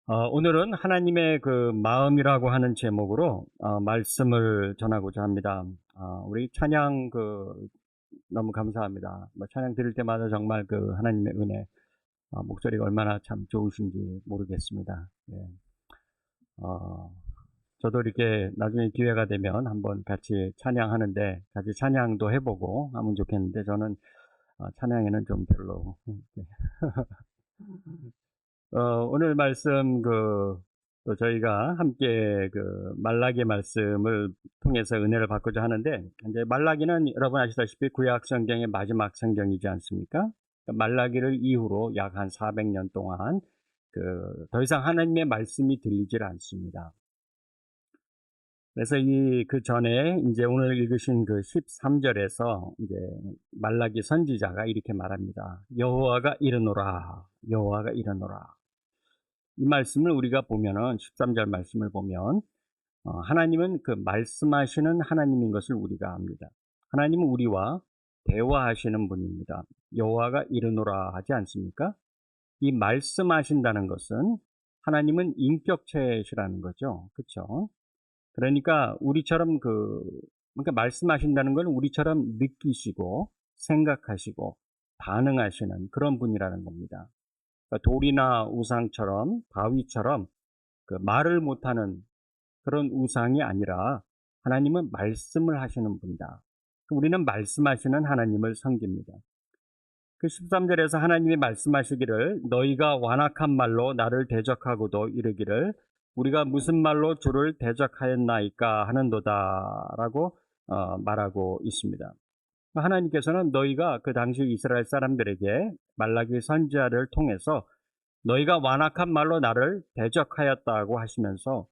오늘은 하나님의 그 마음이라고 하는 제목으로 말씀을 전하고자 합니다. 우리 찬양 너무 감사합니다. 찬양 드릴 때마다 정말 그 하나님의 은혜, 목소리가 얼마나 참 좋으신지 모르겠습니다. 예. 어, 저도 이렇게 나중에 기회가 되면 한번 같이 찬양하는데 같이 찬양도 해보고 하면 좋겠는데 저는 찬양에는 좀 별로. 오늘 말씀 또 저희가 함께 말라기 말씀을 통해서 은혜를 받고자 하는데, 이제 말라기는 여러분 아시다시피 구약 성경의 마지막 성경이지 않습니까? 말라기를 이후로 약 한 400년 동안 더 이상 하나님의 말씀이 들리질 않습니다. 그래서 그 전에 이제 오늘 읽으신 그 13절에서 이제 말라기 선지자가 이렇게 말합니다. 여호와가 이르노라, 여호와가 이르노라. 이 말씀을 우리가 보면은 13절 말씀을 보면 하나님은 그 말씀하시는 하나님인 것을 우리가 압니다. 하나님은 우리와 대화하시는 분입니다. 여호와가 이르노라 하지 않습니까? 이 말씀하신다는 것은 하나님은 인격체시라는 거죠. 그렇죠? 그러니까 우리처럼 그러니까 말씀하신다는 건 우리처럼 느끼시고 생각하시고 반응하시는 그런 분이라는 겁니다. 그러니까 돌이나 우상처럼 바위처럼 말을 못하는 그런 우상이 아니라 하나님은 말씀을 하시는 분이다. 우리는 말씀하시는 하나님을 섬깁니다. 그 13절에서 하나님이 말씀하시기를 너희가 완악한 말로 나를 대적하고도 이르기를 우리가 무슨 말로 주를 대적하였나이까 하는도다라고 말하고 있습니다. 하나님께서는 너희가 그 당시 이스라엘 사람들에게 말라기 선지자를 통해서 너희가 완악한 말로 나를 대적하였다고 하시면서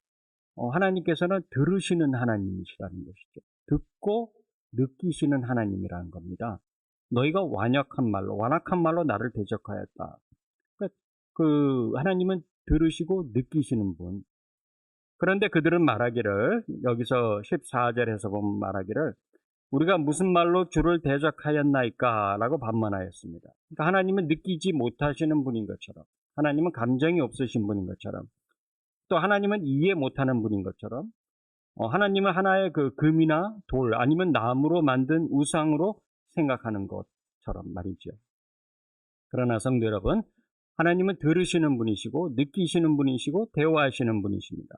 하나님께서는 들으시는 하나님이시라는 것이죠. 듣고 느끼시는 하나님이라는 겁니다. 너희가 완악한 말로 나를 대적하였다. 그러니까 하나님은 들으시고 느끼시는 분. 그런데 그들은 말하기를, 여기서 14절에서 보면 말하기를 우리가 무슨 말로 주를 대적하였나이까 라고 반문하였습니다. 그러니까 하나님은 느끼지 못하시는 분인 것처럼, 하나님은 감정이 없으신 분인 것처럼, 또 하나님은 이해 못하는 분인 것처럼, 하나님은 하나의 금이나 돌 아니면 나무로 만든 우상으로 생각하는 것처럼 말이죠. 그러나 성도 여러분, 하나님은 들으시는 분이시고 느끼시는 분이시고 대화하시는 분이십니다.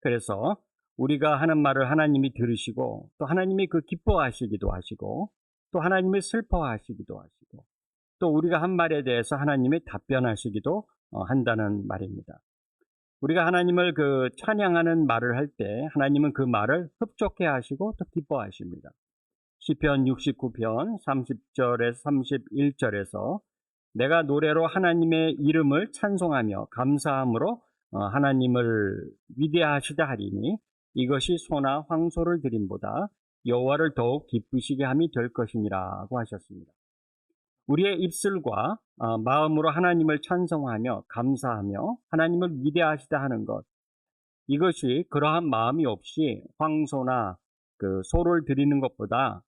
그래서 우리가 하는 말을 하나님이 들으시고 또 하나님이 기뻐하시기도 하시고 또 하나님이 슬퍼하시기도 하시고 또 우리가 한 말에 대해서 하나님이 답변하시기도 한다는 말입니다. 우리가 하나님을 찬양하는 말을 할 때 하나님은 그 말을 흡족해 하시고 또 기뻐하십니다. 시편 69편 30절에서 31절에서 내가 노래로 하나님의 이름을 찬송하며 감사함으로 하나님을 위대하시다 하리니 이것이 소나 황소를 드림보다 여호와를 더욱 기쁘시게 함이 될 것이니라고 하셨습니다. 우리의 입술과 마음으로 하나님을 찬송하며 감사하며 하나님을 위대하시다 하는 것, 이것이 그러한 마음이 없이 황소나 소를 드리는 것보다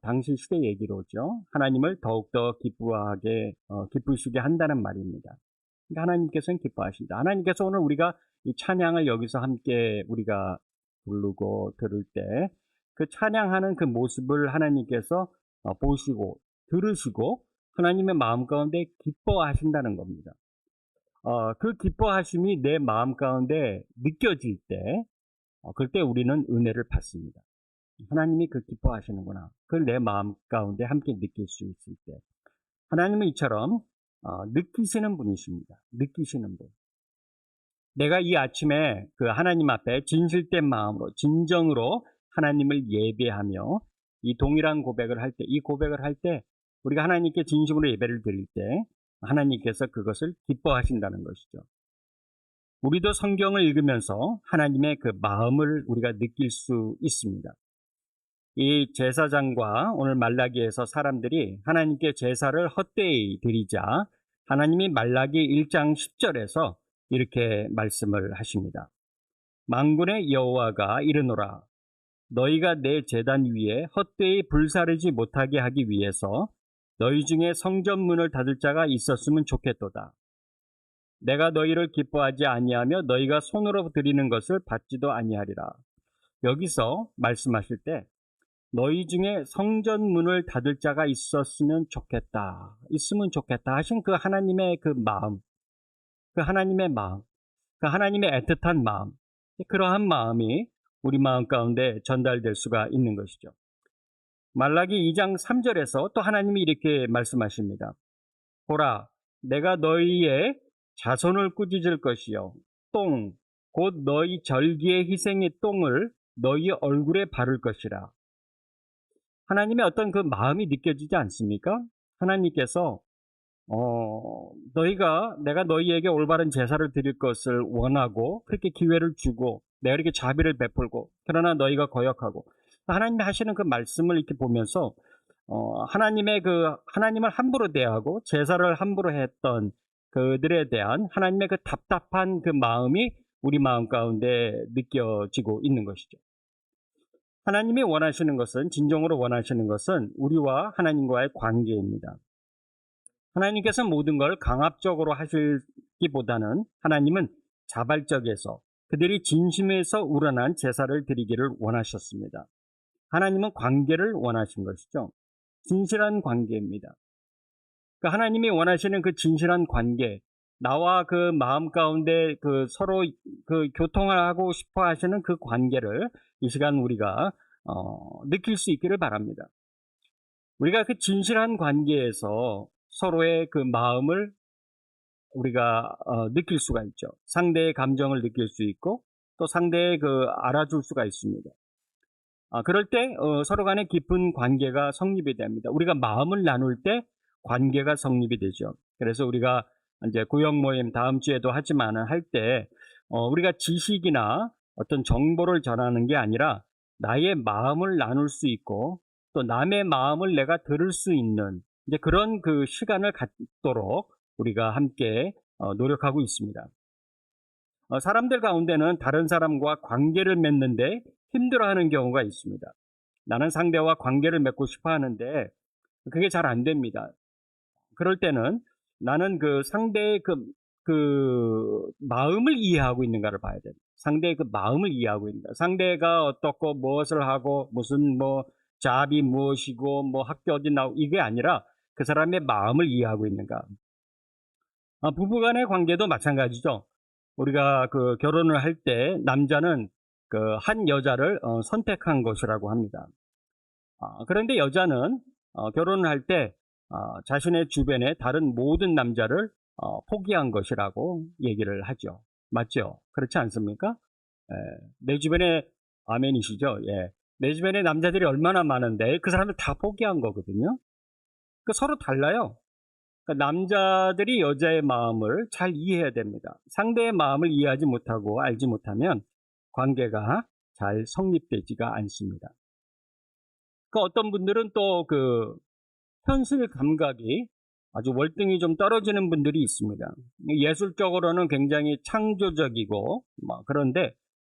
당시 시대 얘기로죠. 하나님을 더욱더 기쁘시게 한다는 말입니다. 그러니까 하나님께서는 기뻐하신다. 하나님께서 오늘 우리가 이 찬양을 여기서 함께 우리가 부르고 들을 때 그 찬양하는 그 모습을 하나님께서 보시고 들으시고 하나님의 마음 가운데 기뻐하신다는 겁니다. 그 기뻐하심이 내 마음 가운데 느껴질 때, 그때 우리는 은혜를 받습니다. 하나님이 기뻐하시는구나. 그걸 내 마음 가운데 함께 느낄 수 있을 때. 하나님은 이처럼 느끼시는 분이십니다. 느끼시는 분. 내가 이 아침에 하나님 앞에 진실된 마음으로, 진정으로 하나님을 예배하며 이 동일한 고백을 할 때, 이 고백을 할 때, 우리가 하나님께 진심으로 예배를 드릴 때, 하나님께서 그것을 기뻐하신다는 것이죠. 우리도 성경을 읽으면서 하나님의 마음을 우리가 느낄 수 있습니다. 이 제사장과 오늘 말라기에서 사람들이 하나님께 제사를 헛되이 드리자 하나님이 말라기 1장 10절에서 이렇게 말씀을 하십니다. 만군의 여호와가 이르노라 너희가 내 제단 위에 헛되이 불사르지 못하게 하기 위해서 너희 중에 성전 문을 닫을 자가 있었으면 좋겠도다. 내가 너희를 기뻐하지 아니하며 너희가 손으로 드리는 것을 받지도 아니하리라. 여기서 말씀하실 때 너희 중에 성전 문을 닫을 자가 있었으면 좋겠다. 있으면 좋겠다 하신 그 하나님의 그 마음, 그 하나님의 마음, 그 하나님의 애틋한 마음, 그러한 마음이 우리 마음 가운데 전달될 수가 있는 것이죠. 말라기 2장 3절에서 또 하나님이 이렇게 말씀하십니다. 보라, 내가 너희의 자손을 꾸짖을 것이요. 똥, 곧 너희 절기의 희생의 똥을 너희 얼굴에 바를 것이라. 하나님의 어떤 그 마음이 느껴지지 않습니까? 하나님께서 내가 너희에게 올바른 제사를 드릴 것을 원하고 그렇게 기회를 주고 내가 이렇게 자비를 베풀고 그러나 너희가 거역하고 하나님이 하시는 그 말씀을 이렇게 보면서 하나님을 함부로 대하고 제사를 함부로 했던 그들에 대한 하나님의 그 답답한 그 마음이 우리 마음 가운데 느껴지고 있는 것이죠. 하나님이 원하시는 것은, 진정으로 원하시는 것은 우리와 하나님과의 관계입니다. 하나님께서 모든 걸 강압적으로 하시기보다는 하나님은 자발적에서 그들이 진심에서 우러난 제사를 드리기를 원하셨습니다. 하나님은 관계를 원하신 것이죠. 진실한 관계입니다. 하나님이 원하시는 그 진실한 관계, 나와 그 마음 가운데 그 서로 그 교통을 하고 싶어 하시는 그 관계를 이 시간 우리가 느낄 수 있기를 바랍니다. 우리가 그 진실한 관계에서 서로의 그 마음을 우리가 느낄 수가 있죠. 상대의 감정을 느낄 수 있고 또 상대의 그 알아줄 수가 있습니다. 그럴 때 서로 간의 깊은 관계가 성립이 됩니다. 우리가 마음을 나눌 때 관계가 성립이 되죠. 그래서 우리가 이제 구역 모임 다음 주에도 하지만 할 때 우리가 지식이나 어떤 정보를 전하는 게 아니라 나의 마음을 나눌 수 있고 또 남의 마음을 내가 들을 수 있는 이제 그런 그 시간을 갖도록 우리가 함께 노력하고 있습니다. 사람들 가운데는 다른 사람과 관계를 맺는데 힘들어하는 경우가 있습니다. 나는 상대와 관계를 맺고 싶어 하는데 그게 잘 안 됩니다. 그럴 때는 나는 그 상대의 그 마음을 이해하고 있는가를 봐야 됩니다. 상대의 그 마음을 이해하고 있는가. 상대가 어떻고 무엇을 하고 무슨 잡이 무엇이고 학교 어디 나오고 이게 아니라 그 사람의 마음을 이해하고 있는가. 부부간의 관계도 마찬가지죠. 우리가 그 결혼을 할 때 남자는 그 한 여자를 선택한 것이라고 합니다. 그런데 여자는 결혼을 할 때 자신의 주변의 다른 모든 남자를 포기한 것이라고 얘기를 하죠. 맞죠? 그렇지 않습니까? 내 주변에 아멘이시죠? 예. 내 주변에 남자들이 얼마나 많은데 그 사람을 다 포기한 거거든요. 서로 달라요. 남자들이 여자의 마음을 잘 이해해야 됩니다. 상대의 마음을 이해하지 못하고 알지 못하면 관계가 잘 성립되지가 않습니다. 어떤 분들은 또 그 현실 감각이 아주 월등히 좀 떨어지는 분들이 있습니다. 예술적으로는 굉장히 창조적이고 그런데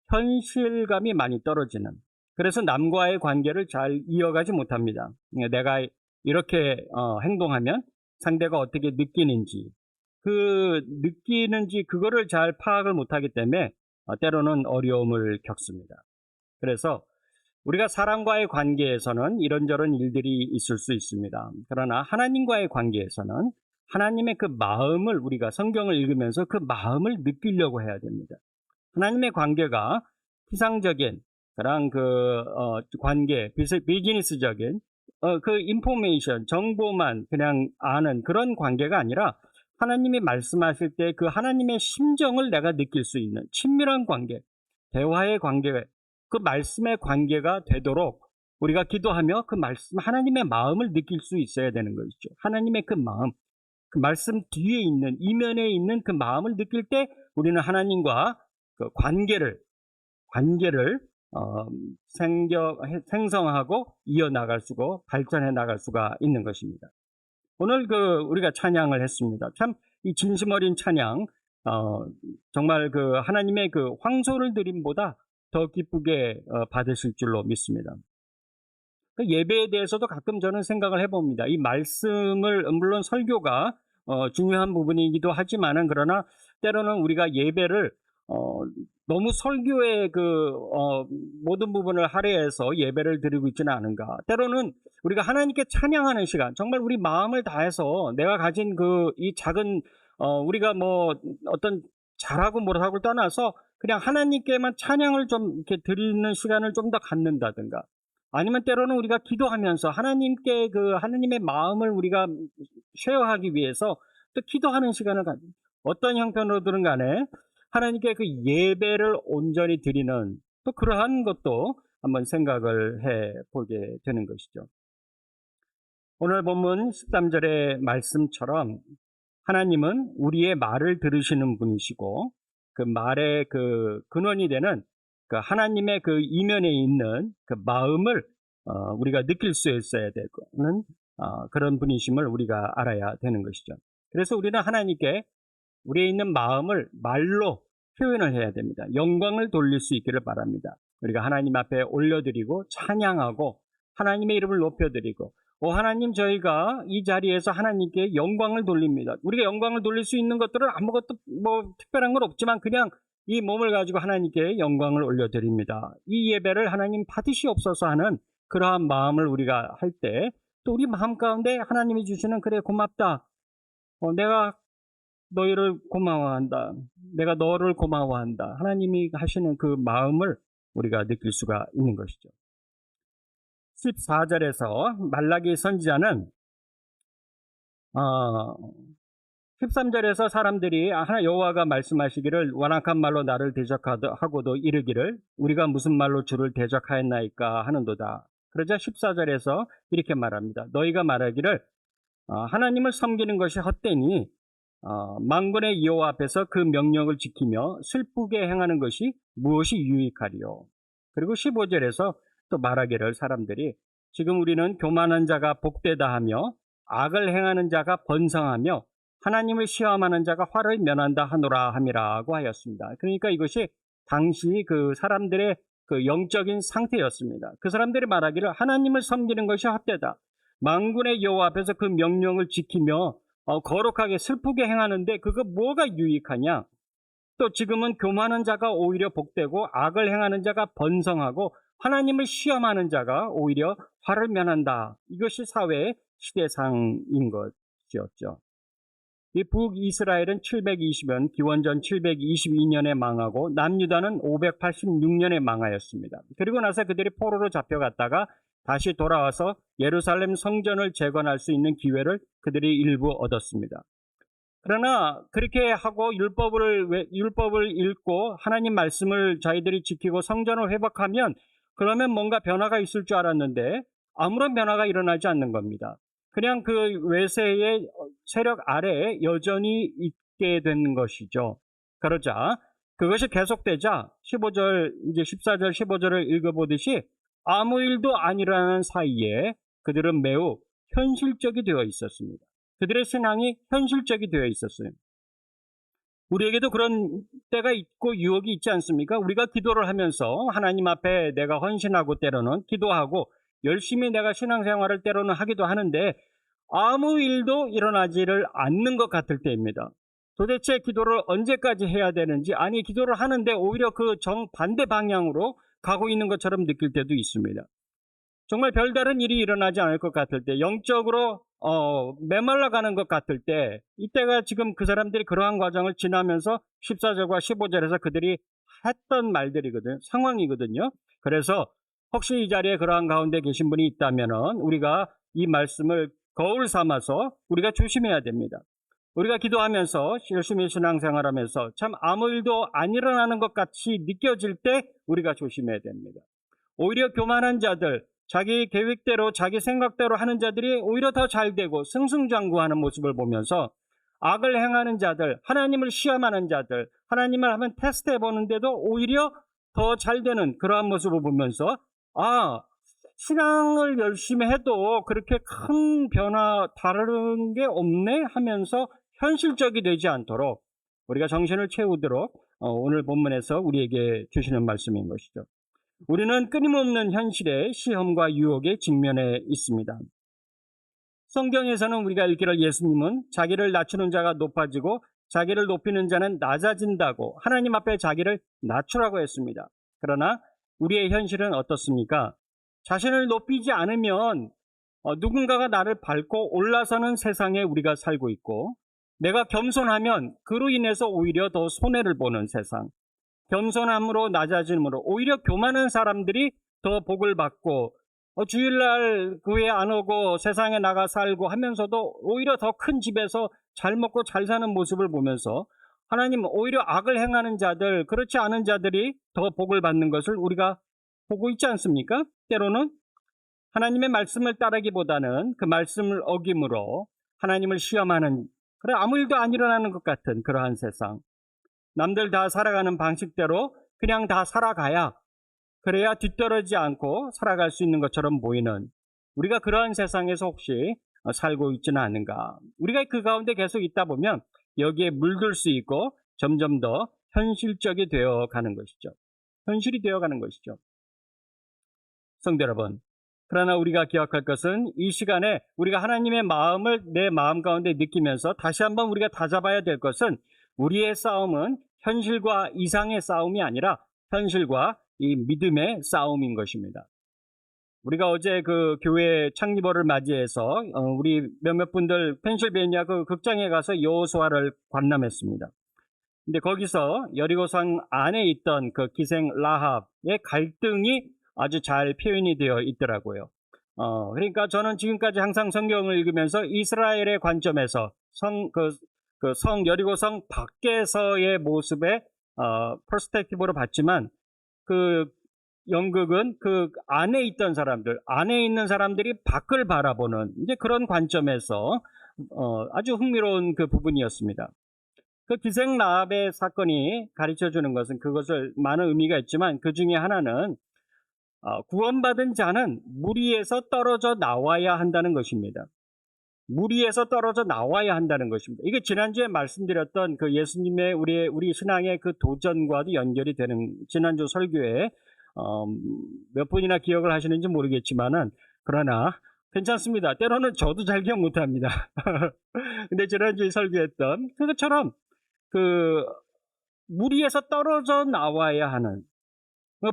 현실감이 많이 떨어지는, 그래서 남과의 관계를 잘 이어가지 못합니다. 내가 이렇게 행동하면 상대가 어떻게 느끼는지 그거를 잘 파악을 못하기 때문에 때로는 어려움을 겪습니다. 그래서 우리가 사람과의 관계에서는 이런저런 일들이 있을 수 있습니다. 그러나 하나님과의 관계에서는 하나님의 그 마음을 우리가 성경을 읽으면서 그 마음을 느끼려고 해야 됩니다. 하나님의 관계가 피상적인 그런 관계, 비즈니스적인 그 인포메이션, 정보만 그냥 아는 그런 관계가 아니라 하나님이 말씀하실 때 그 하나님의 심정을 내가 느낄 수 있는 친밀한 관계, 대화의 관계, 그 말씀의 관계가 되도록 우리가 기도하며 그 말씀, 하나님의 마음을 느낄 수 있어야 되는 것이죠. 하나님의 그 마음, 그 말씀 뒤에 있는, 이면에 있는 그 마음을 느낄 때 우리는 하나님과 그 관계를 생성하고 이어나갈 수고 발전해 나갈 수가 있는 것입니다. 오늘 우리가 찬양을 했습니다. 참 이 진심 어린 찬양, 정말 그 하나님의 그 황소를 드림보다 더 기쁘게 받으실 줄로 믿습니다. 예배에 대해서도 가끔 저는 생각을 해봅니다. 이 말씀을, 물론 설교가 중요한 부분이기도 하지만은 그러나 때로는 우리가 예배를 너무 설교의 모든 부분을 할애해서 예배를 드리고 있지는 않은가. 때로는 우리가 하나님께 찬양하는 시간, 정말 우리 마음을 다해서 내가 가진 이 작은 우리가 뭐 어떤 잘하고 못하고를 떠나서 그냥 하나님께만 찬양을 좀 이렇게 드리는 시간을 좀 더 갖는다든가, 아니면 때로는 우리가 기도하면서 하나님께 하나님의 마음을 우리가 쉐어하기 위해서 또 기도하는 시간을 어떤 형편으로든 간에 하나님께 그 예배를 온전히 드리는 또 그러한 것도 한번 생각을 해 보게 되는 것이죠. 오늘 본문 13절의 말씀처럼 하나님은 우리의 말을 들으시는 분이시고 그 말의 근원이 되는 하나님의 이면에 있는 마음을 우리가 느낄 수 있어야 되는 그런 분이심을 우리가 알아야 되는 것이죠. 그래서 우리는 하나님께 우리에 있는 마음을 말로 표현을 해야 됩니다. 영광을 돌릴 수 있기를 바랍니다. 우리가 하나님 앞에 올려드리고 찬양하고 하나님의 이름을 높여드리고, 하나님, 저희가 이 자리에서 하나님께 영광을 돌립니다. 우리가 영광을 돌릴 수 있는 것들은 아무것도 특별한 건 없지만 그냥 이 몸을 가지고 하나님께 영광을 올려드립니다. 이 예배를 하나님 받으시옵소서 하는 그러한 마음을 우리가 할 때, 또 우리 마음 가운데 하나님이 주시는 그래 고맙다, 내가 너희를 고마워한다, 내가 너를 고마워한다, 하나님이 하시는 그 마음을 우리가 느낄 수가 있는 것이죠. 14절에서 말라기 선지자는 13절에서 사람들이 여호와가 말씀하시기를 완악한 말로 나를 대적하고도 이르기를 우리가 무슨 말로 주를 대적하였나이까 하는도다. 그러자 14절에서 이렇게 말합니다. 너희가 말하기를 하나님을 섬기는 것이 헛되니 만군의 여호와 앞에서 그 명령을 지키며 슬프게 행하는 것이 무엇이 유익하리요. 그리고 15절에서 또 말하기를 사람들이 지금 우리는 교만한 자가 복되다 하며 악을 행하는 자가 번성하며 하나님을 시험하는 자가 화를 면한다 하노라 함이라고 하였습니다. 그러니까 이것이 당시 그 사람들의 영적인 상태였습니다. 그 사람들이 말하기를 하나님을 섬기는 것이 헛되다, 만군의 여호와 앞에서 그 명령을 지키며 거룩하게 슬프게 행하는데 그거 뭐가 유익하냐? 또 지금은 교만한 자가 오히려 복되고 악을 행하는 자가 번성하고 하나님을 시험하는 자가 오히려 화를 면한다. 이것이 사회의 시대상인 것이었죠. 이 북이스라엘은 720년, 기원전 722년에 망하고 남유다는 586년에 망하였습니다. 그리고 나서 그들이 포로로 잡혀갔다가 다시 돌아와서 예루살렘 성전을 재건할 수 있는 기회를 그들이 일부 얻었습니다. 그러나 그렇게 하고 율법을 읽고 하나님 말씀을 저희들이 지키고 성전을 회복하면 그러면 뭔가 변화가 있을 줄 알았는데 아무런 변화가 일어나지 않는 겁니다. 그냥 그 외세의 세력 아래에 여전히 있게 된 것이죠. 그러자 그것이 계속되자 15절, 이제 14절, 15절을 읽어보듯이 아무 일도 안 일어나는 사이에 그들은 매우 현실적이 되어 있었습니다. 그들의 신앙이 현실적이 되어 있었어요. 우리에게도 그런 때가 있고 유혹이 있지 않습니까? 우리가 기도를 하면서 하나님 앞에 내가 헌신하고 때로는 기도하고 열심히 내가 신앙생활을 때로는 하기도 하는데 아무 일도 일어나지를 않는 것 같을 때입니다. 도대체 기도를 언제까지 해야 되는지, 아니 기도를 하는데 오히려 그 정반대 방향으로 가고 있는 것처럼 느낄 때도 있습니다. 정말 별다른 일이 일어나지 않을 것 같을 때, 영적으로 메말라가는 것 같을 때, 이때가 지금 그 사람들이 그러한 과정을 지나면서 14절과 15절에서 그들이 했던 말들이거든요. 상황이거든요. 그래서 혹시 이 자리에 그러한 가운데 계신 분이 있다면은 우리가 이 말씀을 거울 삼아서 우리가 조심해야 됩니다. 우리가 기도하면서 열심히 신앙생활하면서 참 아무 일도 안 일어나는 것 같이 느껴질 때 우리가 조심해야 됩니다. 오히려 교만한 자들, 자기 계획대로 자기 생각대로 하는 자들이 오히려 더 잘되고 승승장구하는 모습을 보면서 악을 행하는 자들, 하나님을 시험하는 자들, 하나님을 한번 테스트해보는데도 오히려 더 잘되는 그러한 모습을 보면서 신앙을 열심히 해도 그렇게 큰 변화 다른 게 없네 하면서 현실적이 되지 않도록 우리가 정신을 채우도록 오늘 본문에서 우리에게 주시는 말씀인 것이죠. 우리는 끊임없는 현실의 시험과 유혹에 직면해 있습니다. 성경에서는 우리가 읽기를 예수님은 자기를 낮추는 자가 높아지고 자기를 높이는 자는 낮아진다고 하나님 앞에 자기를 낮추라고 했습니다. 그러나 우리의 현실은 어떻습니까? 자신을 높이지 않으면 누군가가 나를 밟고 올라서는 세상에 우리가 살고 있고, 내가 겸손하면 그로 인해서 오히려 더 손해를 보는 세상, 겸손함으로 낮아짐으로 오히려 교만한 사람들이 더 복을 받고 주일날 교회 안 오고 세상에 나가 살고 하면서도 오히려 더 큰 집에서 잘 먹고 잘 사는 모습을 보면서 하나님 오히려 악을 행하는 자들, 그렇지 않은 자들이 더 복을 받는 것을 우리가 보고 있지 않습니까? 때로는 하나님의 말씀을 따르기보다는 그 말씀을 어김으로 하나님을 시험하는, 그래 아무 일도 안 일어나는 것 같은 그러한 세상, 남들 다 살아가는 방식대로 그냥 다 살아가야, 그래야 뒤떨어지지 않고 살아갈 수 있는 것처럼 보이는, 우리가 그러한 세상에서 혹시 살고 있지는 않은가. 우리가 그 가운데 계속 있다 보면 여기에 물들 수 있고 점점 더 현실적이 되어가는 것이죠. 현실이 되어가는 것이죠. 성도 여러분, 그러나 우리가 기억할 것은 이 시간에 우리가 하나님의 마음을 내 마음 가운데 느끼면서 다시 한번 우리가 다잡아야 될 것은, 우리의 싸움은 현실과 이상의 싸움이 아니라 현실과 이 믿음의 싸움인 것입니다. 우리가 어제 그 교회 창립월을 맞이해서 우리 몇몇 분들 펜실베니아 그 극장에 가서 여호수아를 관람했습니다. 근데 거기서 여리고성 안에 있던 그 기생 라합의 갈등이 아주 잘 표현이 되어 있더라고요. 그러니까 저는 지금까지 항상 성경을 읽으면서 이스라엘의 관점에서 성 여리고성 밖에서의 모습의 퍼스펙티브로 봤지만, 그 연극은 그 안에 있던 사람들, 안에 있는 사람들이 밖을 바라보는 이제 그런 관점에서 아주 흥미로운 그 부분이었습니다. 그 기생 라합의 사건이 가르쳐주는 것은, 그것을 많은 의미가 있지만 그 중에 하나는 구원받은 자는 무리에서 떨어져 나와야 한다는 것입니다. 무리에서 떨어져 나와야 한다는 것입니다. 이게 지난주에 말씀드렸던 그 예수님의 우리 신앙의 그 도전과도 연결이 되는, 지난주 설교에 몇 분이나 기억을 하시는지 모르겠지만은, 그러나 괜찮습니다. 때로는 저도 잘 기억 못합니다. 근데 지난주에 설교했던 그것처럼 그 무리에서 떨어져 나와야 하는,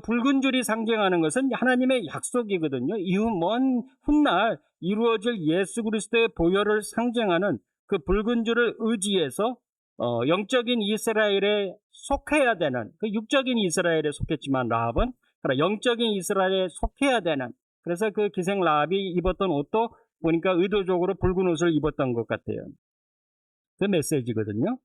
붉은 줄이 상징하는 것은 하나님의 약속이거든요. 이후 먼 훗날 이루어질 예수 그리스도의 보혈을 상징하는 그 붉은 줄을 의지해서 영적인 이스라엘에 속해야 되는, 그 육적인 이스라엘에 속했지만 라합은 영적인 이스라엘에 속해야 되는, 그래서 그 기생 라합이 입었던 옷도 보니까 의도적으로 붉은 옷을 입었던 것 같아요. 그 메시지거든요.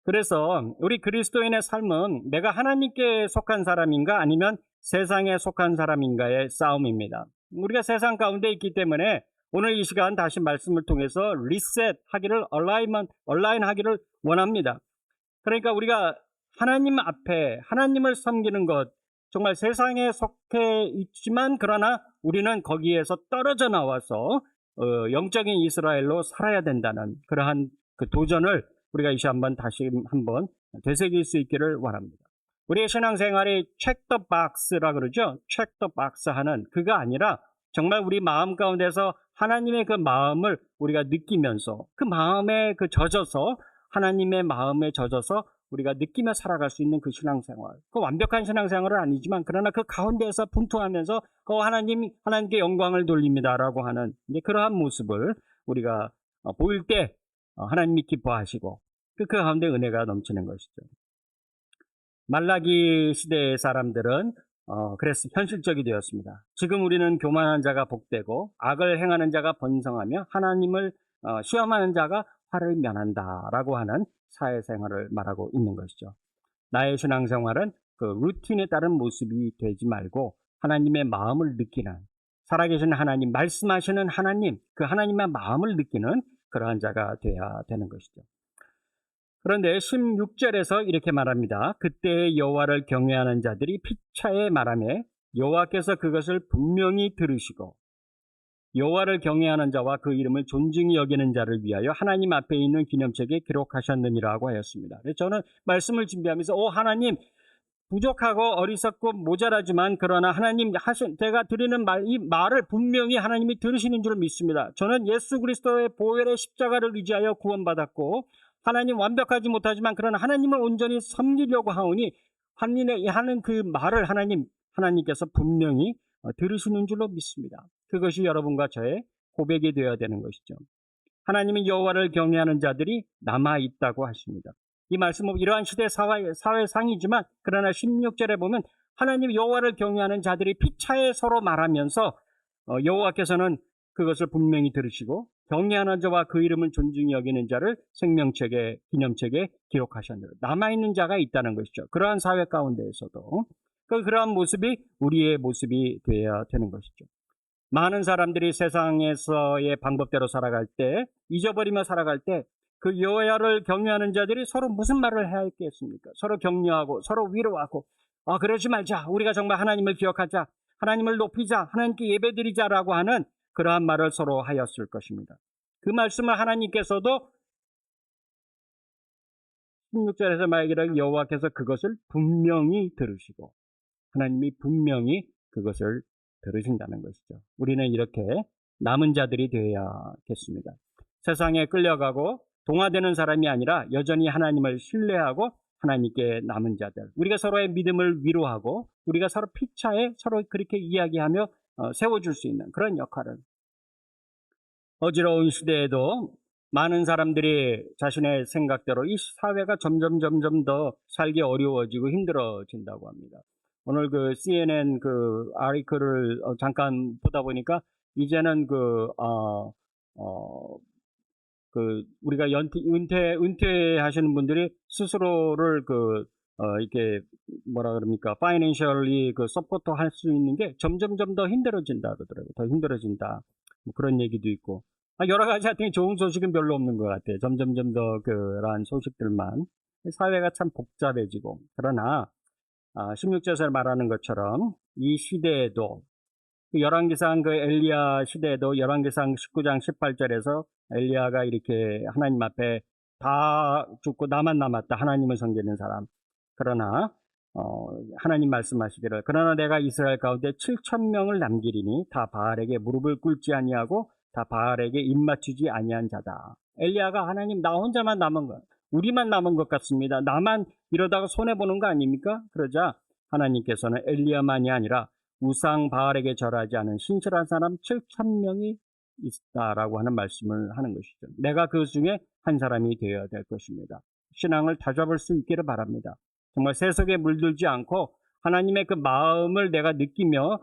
그래서 우리 그리스도인의 삶은 내가 하나님께 속한 사람인가 아니면 세상에 속한 사람인가의 싸움입니다. 우리가 세상 가운데 있기 때문에 오늘 이 시간 다시 말씀을 통해서 리셋하기를, 얼라인하기를 원합니다. 그러니까 우리가 하나님 앞에 하나님을 섬기는 것, 정말 세상에 속해 있지만 그러나 우리는 거기에서 떨어져 나와서 영적인 이스라엘로 살아야 된다는 그러한 그 도전을 우리가 이제 다시 한번 되새길 수 있기를 원합니다. 우리의 신앙생활이 check the box라 그러죠. check the box 하는 그가 아니라 정말 우리 마음 가운데서 하나님의 그 마음을 우리가 느끼면서 그 마음에 그 젖어서, 하나님의 마음에 젖어서 우리가 느끼며 살아갈 수 있는 그 신앙생활. 그 완벽한 신앙생활은 아니지만 그러나 그 가운데에서 분투하면서 하나님께 영광을 돌립니다라고 하는 이제 그러한 모습을 우리가 보일 때 하나님이 기뻐하시고 그 가운데 은혜가 넘치는 것이죠. 말라기 시대의 사람들은 그래서 현실적이 되었습니다. 지금 우리는 교만한 자가 복되고 악을 행하는 자가 번성하며 하나님을 시험하는 자가 화를 면한다라고 하는 사회생활을 말하고 있는 것이죠. 나의 신앙생활은 그 루틴에 따른 모습이 되지 말고 하나님의 마음을 느끼는, 살아계신 하나님, 말씀하시는 하나님, 그 하나님의 마음을 느끼는 그러한 자가 되어야 되는 것이죠. 그런데 16절에서 이렇게 말합니다. 그때 여호와를 경외하는 자들이 피차에 말하며 여호와께서 그것을 분명히 들으시고 여호와를 경외하는 자와 그 이름을 존중히 여기는 자를 위하여 하나님 앞에 있는 기념책에 기록하셨느니라고 하였습니다. 그래서 저는 말씀을 준비하면서 하나님 부족하고 어리석고 모자라지만 그러나 하나님 제가 드리는 이 말을 분명히 하나님이 들으시는 줄 믿습니다. 저는 예수 그리스도의 보혈의 십자가를 의지하여 구원받았고 하나님 완벽하지 못하지만 그러나 하나님을 온전히 섬기려고 하오니 하는 그 말을 하나님께서 분명히 들으시는 줄로 믿습니다. 그것이 여러분과 저의 고백이 되어야 되는 것이죠. 하나님이 여호와를 경외하는 자들이 남아있다고 하십니다. 이 말씀은 이러한 시대 사회상이지만 그러나 16절에 보면 하나님 여호와를 경외하는 자들이 피차에 서로 말하면서 여호와께서는 그것을 분명히 들으시고 경외하는 자와 그 이름을 존중히 여기는 자를 생명책에 기념책에 기록하셨느라 남아있는 자가 있다는 것이죠. 그러한 사회 가운데에서도 그러한 모습이 우리의 모습이 되어야 되는 것이죠. 많은 사람들이 세상에서의 방법대로 살아갈 때 잊어버리며 살아갈 때 그 여호와를 경외하는 자들이 서로 무슨 말을 해야 했겠습니까? 서로 격려하고 서로 위로하고 그러지 말자. 우리가 정말 하나님을 기억하자. 하나님을 높이자. 하나님께 예배드리자라고 하는 그러한 말을 서로 하였을 것입니다. 그 말씀을 하나님께서도 16절에서 말하기를 여호와께서 그것을 분명히 들으시고 하나님이 분명히 그것을 들으신다는 것이죠. 우리는 이렇게 남은 자들이 되어야겠습니다. 세상에 끌려가고 동화되는 사람이 아니라 여전히 하나님을 신뢰하고 하나님께 남은 자들. 우리가 서로의 믿음을 위로하고 우리가 서로 피차에 서로 그렇게 이야기하며 세워줄 수 있는 그런 역할을. 어지러운 시대에도 많은 사람들이 자신의 생각대로 이 사회가 점점 더 살기 어려워지고 힘들어진다고 합니다. 오늘 그 CNN 그 아티클을 잠깐 보다 보니까 이제는 우리가 은퇴하시는 분들이 스스로를 이렇게 뭐라 그럽니까? 파이낸셜리 서포트 할 수 있는 게 점점 더 힘들어진다 그러더라고요. 더 힘들어진다. 뭐 그런 얘기도 있고. 여러 가지 하여튼 좋은 소식은 별로 없는 것 같아요. 점점 더 그러한 소식들만. 사회가 참 복잡해지고. 그러나 16절에서 말하는 것처럼 이 시대에도 열왕기상 엘리야 시대에도 열왕기상 19장 18절에서 엘리야가 이렇게 하나님 앞에 다 죽고 나만 남았다. 하나님을 섬기는 사람. 그러나 하나님 말씀하시기를 그러나 내가 이스라엘 가운데 7,000명을 남기리니 다 바알에게 무릎을 꿇지 아니하고 다 바알에게 입맞추지 아니한 자다. 엘리야가 하나님 나 혼자만 남은 것, 우리만 남은 것 같습니다. 나만 이러다가 손해보는 거 아닙니까? 그러자 하나님께서는 엘리야만이 아니라 우상 바알에게 절하지 않은 신실한 사람 7,000명이 있다라고 하는 말씀을 하는 것이죠. 내가 그 중에 한 사람이 되어야 될 것입니다. 신앙을 다잡을 수 있기를 바랍니다. 정말 세속에 물들지 않고 하나님의 그 마음을 내가 느끼며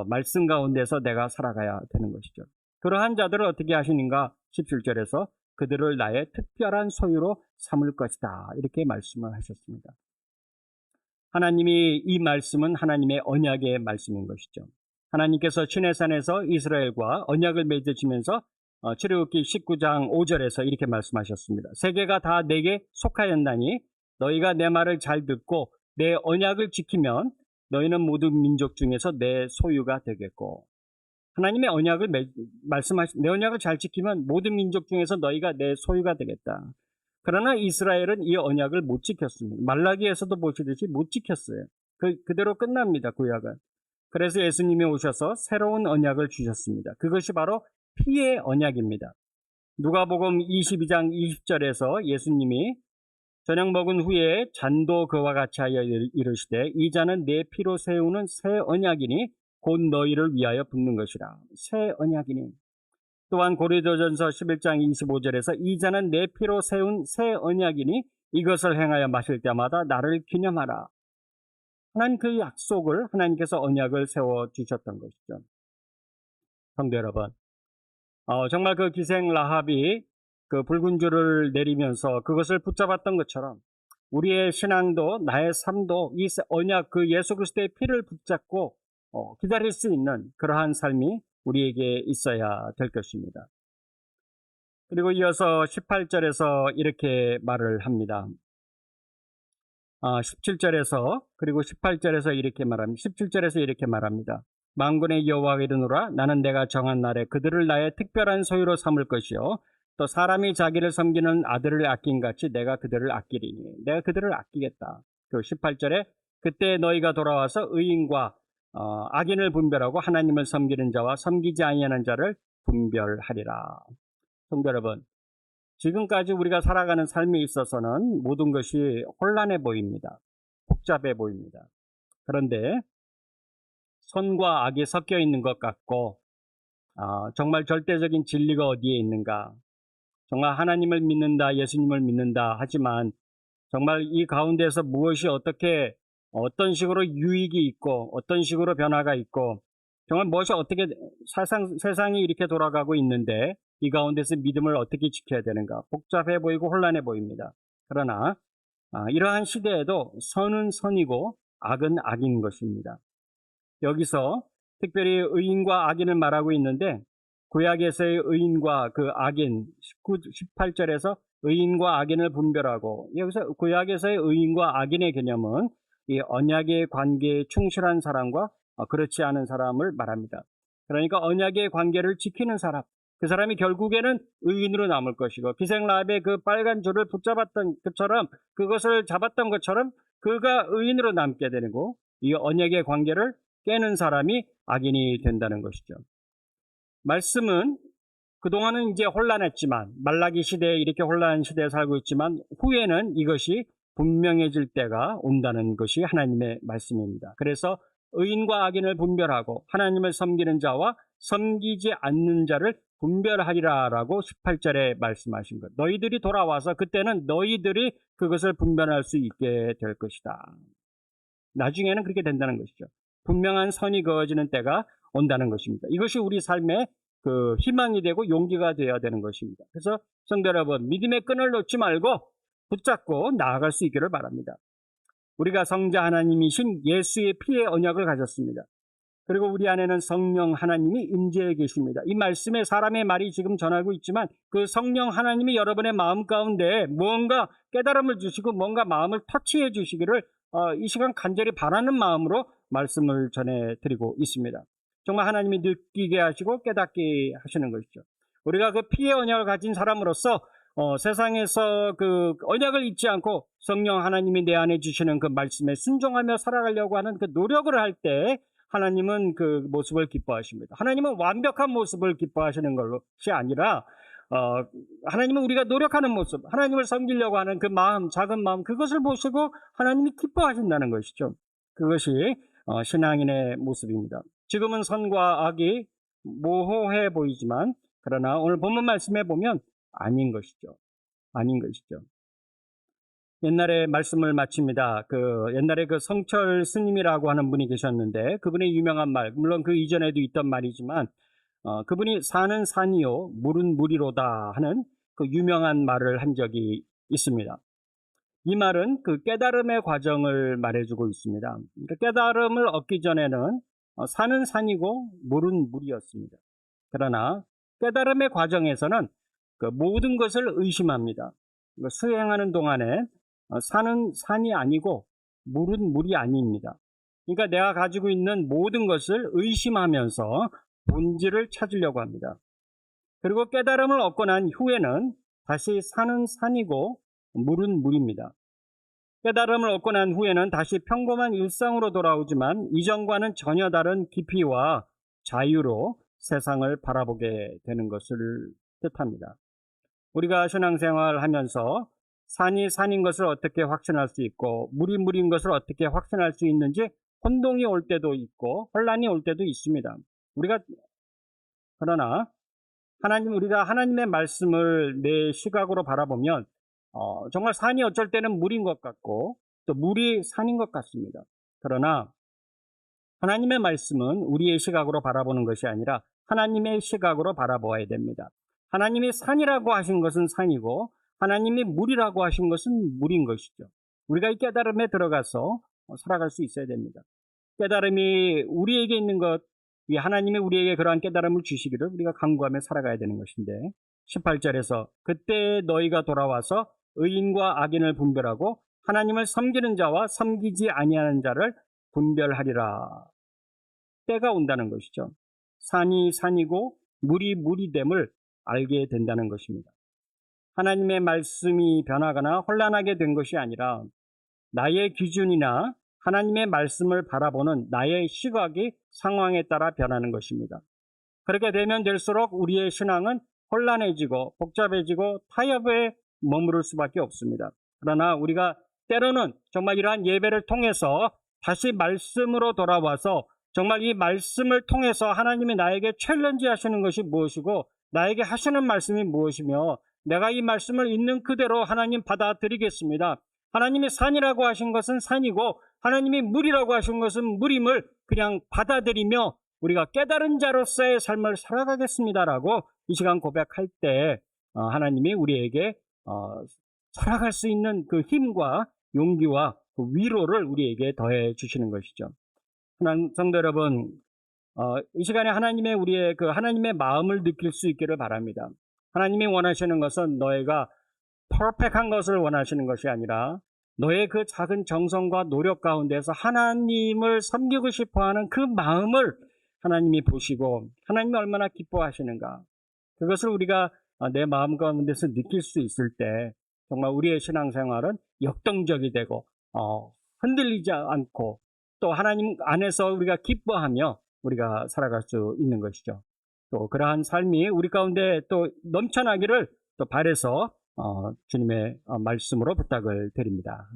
말씀 가운데서 내가 살아가야 되는 것이죠. 그러한 자들을 어떻게 하시는가? 17절에서 그들을 나의 특별한 소유로 삼을 것이다. 이렇게 말씀을 하셨습니다. 하나님이 이 말씀은 하나님의 언약의 말씀인 것이죠. 하나님께서 시내산에서 이스라엘과 언약을 맺으시면서 출애굽기 19장 5절에서 이렇게 말씀하셨습니다. 세계가 다 내게 속하였나니 너희가 내 말을 잘 듣고 내 언약을 지키면 너희는 모든 민족 중에서 내 소유가 되겠고 하나님의 언약을 내 언약을 잘 지키면 모든 민족 중에서 너희가 내 소유가 되겠다. 그러나 이스라엘은 이 언약을 못 지켰습니다. 말라기에서도 보시듯이 못 지켰어요. 그대로 끝납니다. 구약은. 그래서 예수님이 오셔서 새로운 언약을 주셨습니다. 그것이 바로 피의 언약입니다. 누가복음 22장 20절에서 예수님이 저녁 먹은 후에 잔도 그와 같이 하여 이르시되 이 잔은 내 피로 세우는 새 언약이니 곧 너희를 위하여 붓는 것이라. 새 언약이니. 또한 고린도전서 11장 25절에서 이 잔은 내 피로 세운 새 언약이니 이것을 행하여 마실 때마다 나를 기념하라. 하나님 그 약속을 하나님께서 언약을 세워주셨던 것이죠. 성도 여러분, 정말 그 기생 라합이 그 붉은 줄을 내리면서 그것을 붙잡았던 것처럼 우리의 신앙도 나의 삶도 이 언약 그 예수 그리스도의 피를 붙잡고 기다릴 수 있는 그러한 삶이 우리에게 있어야 될 것입니다. 그리고 이어서 18절에서 이렇게 말을 합니다. 17절에서 그리고 18절에서 이렇게 말합니다. 17절에서 이렇게 말합니다. 만군의 여호와가 이르노라 나는 내가 정한 날에 그들을 나의 특별한 소유로 삼을 것이요 또 사람이 자기를 섬기는 아들을 아낀 같이 내가 그들을 아끼리니 내가 그들을 아끼겠다. 그리고 18절에 그때 너희가 돌아와서 의인과 악인을 분별하고 하나님을 섬기는 자와 섬기지 아니하는 자를 분별하리라. 성도 여러분, 지금까지 우리가 살아가는 삶에 있어서는 모든 것이 혼란해 보입니다. 복잡해 보입니다. 그런데 선과 악이 섞여 있는 것 같고 정말 절대적인 진리가 어디에 있는가, 정말 하나님을 믿는다, 예수님을 믿는다 하지만 정말 이 가운데서 무엇이 어떻게 어떤 식으로 유익이 있고 어떤 식으로 변화가 있고 정말 무엇이 어떻게 세상이 이렇게 돌아가고 있는데 이 가운데서 믿음을 어떻게 지켜야 되는가, 복잡해 보이고 혼란해 보입니다. 그러나 이러한 시대에도 선은 선이고 악은 악인 것입니다. 여기서 특별히 의인과 악인을 말하고 있는데 구약에서의 의인과 그 악인 18절에서 의인과 악인을 분별하고, 여기서 구약에서의 의인과 악인의 개념은 이 언약의 관계에 충실한 사람과 그렇지 않은 사람을 말합니다. 그러니까 언약의 관계를 지키는 사람, 그 사람이 결국에는 의인으로 남을 것이고 기생라합의 그 빨간 줄을 붙잡았던 것처럼, 그것을 잡았던 것처럼 그가 의인으로 남게 되고 이 언약의 관계를 깨는 사람이 악인이 된다는 것이죠. 말씀은 그동안은 이제 혼란했지만, 말라기 시대에 이렇게 혼란한 시대에 살고 있지만 후에는 이것이 분명해질 때가 온다는 것이 하나님의 말씀입니다. 그래서 의인과 악인을 분별하고 하나님을 섬기는 자와 섬기지 않는 자를 분별하리라라고 18절에 말씀하신 것. 너희들이 돌아와서 그때는 너희들이 그것을 분별할 수 있게 될 것이다. 나중에는 그렇게 된다는 것이죠. 분명한 선이 그어지는 때가 온다는 것입니다. 이것이 우리 삶의 그 희망이 되고 용기가 되어야 되는 것입니다. 그래서 성도 여러분, 믿음의 끈을 놓지 말고 붙잡고 나아갈 수 있기를 바랍니다. 우리가 성자 하나님이신 예수의 피의 언약을 가졌습니다. 그리고 우리 안에는 성령 하나님이 임재해 계십니다. 이 말씀에 사람의 말이 지금 전하고 있지만 그 성령 하나님이 여러분의 마음 가운데 무언가 깨달음을 주시고 뭔가 마음을 터치해 주시기를 이 시간 간절히 바라는 마음으로 말씀을 전해드리고 있습니다. 정말 하나님이 느끼게 하시고 깨닫게 하시는 것이죠. 우리가 그 피의 언약을 가진 사람으로서 세상에서 그 언약을 잊지 않고 성령 하나님이 내 안에 주시는 그 말씀에 순종하며 살아가려고 하는 그 노력을 할 때 하나님은 그 모습을 기뻐하십니다. 하나님은 완벽한 모습을 기뻐하시는 것이 아니라 하나님은 우리가 노력하는 모습, 하나님을 섬기려고 하는 그 마음, 작은 마음, 그것을 보시고 하나님이 기뻐하신다는 것이죠. 그것이 신앙인의 모습입니다. 지금은 선과 악이 모호해 보이지만 그러나 오늘 본문 말씀에 보면 아닌 것이죠. 아닌 것이죠. 옛날에 말씀을 마칩니다. 옛날에 그 성철 스님이라고 하는 분이 계셨는데 그분의 유명한 말, 물론 그 이전에도 있던 말이지만 그분이 산은 산이요 물은 물이로다 하는 그 유명한 말을 한 적이 있습니다. 이 말은 그 깨달음의 과정을 말해주고 있습니다. 그러니까 깨달음을 얻기 전에는 산은 산이고 물은 물이었습니다. 그러나 깨달음의 과정에서는 그 모든 것을 의심합니다. 수행하는 동안에 산은 산이 아니고 물은 물이 아닙니다. 그러니까 내가 가지고 있는 모든 것을 의심하면서 본질을 찾으려고 합니다. 그리고 깨달음을 얻고 난 후에는 다시 산은 산이고 물은 물입니다. 깨달음을 얻고 난 후에는 다시 평범한 일상으로 돌아오지만 이전과는 전혀 다른 깊이와 자유로 세상을 바라보게 되는 것을 뜻합니다. 우리가 신앙생활 하면서 산이 산인 것을 어떻게 확신할 수 있고 물이 물인 것을 어떻게 확신할 수 있는지 혼동이 올 때도 있고 혼란이 올 때도 있습니다. 그러나 우리가 하나님의 말씀을 내 시각으로 바라보면 정말 산이 어쩔 때는 물인 것 같고 또 물이 산인 것 같습니다. 그러나 하나님의 말씀은 우리의 시각으로 바라보는 것이 아니라 하나님의 시각으로 바라보아야 됩니다. 하나님이 산이라고 하신 것은 산이고 하나님이 물이라고 하신 것은 물인 것이죠. 우리가 이 깨달음에 들어가서 살아갈 수 있어야 됩니다. 깨달음이 우리에게 있는 것, 하나님이 우리에게 그러한 깨달음을 주시기를 우리가 간구하며 살아가야 되는 것인데 18절에서 그때 너희가 돌아와서 의인과 악인을 분별하고 하나님을 섬기는 자와 섬기지 아니하는 자를 분별하리라. 때가 온다는 것이죠. 산이 산이고 물이 물이 됨을 알게 된다는 것입니다. 하나님의 말씀이 변하거나 혼란하게 된 것이 아니라 나의 기준이나 하나님의 말씀을 바라보는 나의 시각이 상황에 따라 변하는 것입니다. 그렇게 되면 될수록 우리의 신앙은 혼란해지고 복잡해지고 타협에 머무를 수밖에 없습니다. 그러나 우리가 때로는 정말 이러한 예배를 통해서 다시 말씀으로 돌아와서 정말 이 말씀을 통해서 하나님이 나에게 챌린지 하시는 것이 무엇이고 나에게 하시는 말씀이 무엇이며 내가 이 말씀을 있는 그대로 하나님 받아들이겠습니다. 하나님이 산이라고 하신 것은 산이고 하나님이 물이라고 하신 것은 물임을 그냥 받아들이며 우리가 깨달은 자로서의 삶을 살아가겠습니다라고 이 시간 고백할 때 하나님이 우리에게 살아갈 수 있는 그 힘과 용기와 그 위로를 우리에게 더해 주시는 것이죠. 성도 여러분, 이 시간에 우리의 그 하나님의 마음을 느낄 수 있기를 바랍니다. 하나님이 원하시는 것은 너희가 퍼펙트한 것을 원하시는 것이 아니라 너의 그 작은 정성과 노력 가운데서 하나님을 섬기고 싶어하는 그 마음을 하나님이 보시고 하나님이 얼마나 기뻐하시는가, 그것을 우리가 내 마음 가운데서 느낄 수 있을 때 정말 우리의 신앙생활은 역동적이 되고 흔들리지 않고 또 하나님 안에서 우리가 기뻐하며 우리가 살아갈 수 있는 것이죠. 또 그러한 삶이 우리 가운데 또 넘쳐나기를 또 바라서 주님의 말씀으로 부탁을 드립니다.